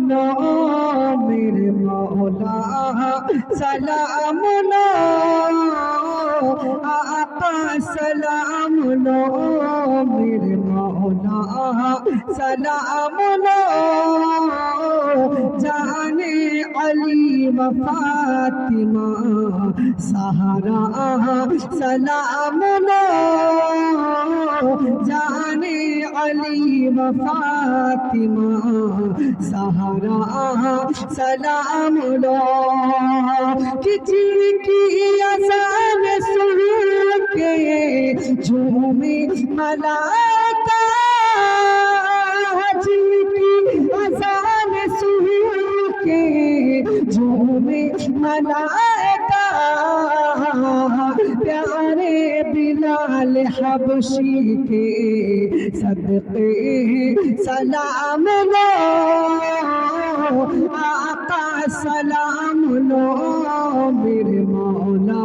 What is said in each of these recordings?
लो मेरे मौला सलाम लो आका सलाम लो मेरे मौला सलाम लो जाने अली व फातिमा सहारा सलाम लो जाने अली व फातिमा सहारा सलाम लो किसी की अज़ान सुन के झूमे मलाइका जिनकी अज़ान सुन के झूमे मलाइका प्यारे बिलाल हबशी के सदके सलाम लो आका सलाम लो मेरे मौला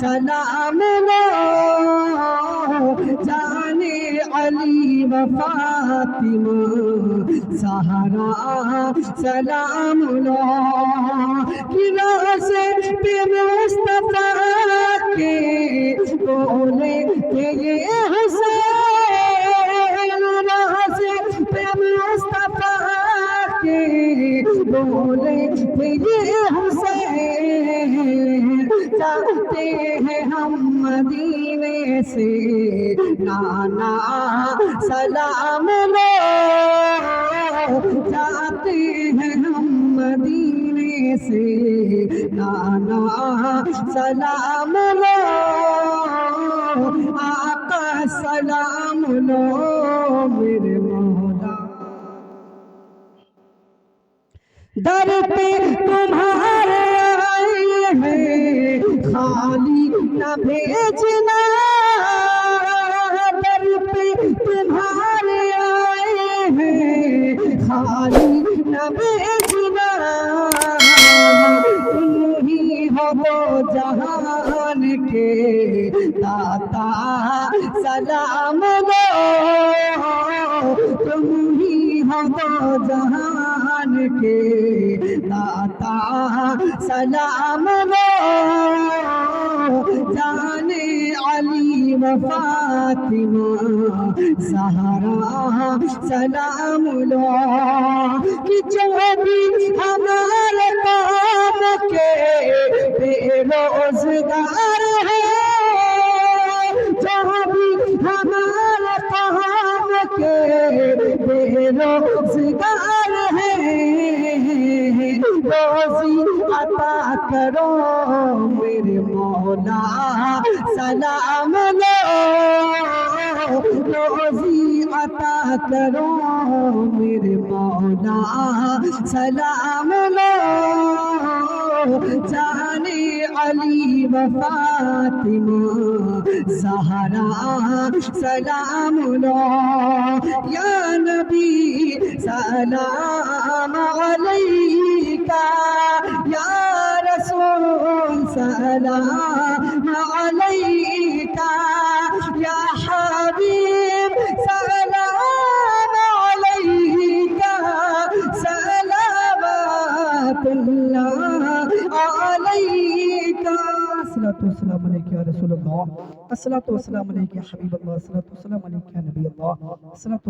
सलाम लो जाने अली व फातिमा सहारा सलाम लो किरासे पे मुस्तफा के बोले के ये हुसैन रासे पे मुस्तफा के बोले के ये हुसैन जाते हैं हम मदीने से नाना सलाम लो जाते हैं हम मदीने से नाना सलाम लो आका सलाम लो मेरे मौला दर पे तुम्हारे आए हैं खाली न भेजना दर पे तुम्हारे आए हैं खाली न भेजना तुम ही हो वो जहान के दाता सलाम लो तुम ही हो वो जहान के दाता सलाम लो जाने अली व फातिमा सहारा सलाम लो कि जो भी हमारे काम के बेरोजगार है जो भी हमारे काम के बेरोजगार है रोजी अता करो मेरे मौला सलाम लो रोजी अता करो मेरे मौला सलाम लो जाने अली व फातिमा ज़हरा सलाम लो या नबी सलाम अलैका या रसूल सलाम अलैका या हबीब सलाम अलैका सलावतुल्लाह अलैका अस्सलातु वस्सलामु अलैका या रसूलल्लाह अस्सलातु वस्सलामु अलैका या हबीबल्लाह अस्सलातु वस्सलामु अलैका या नबी अल्लाह अस्सलातु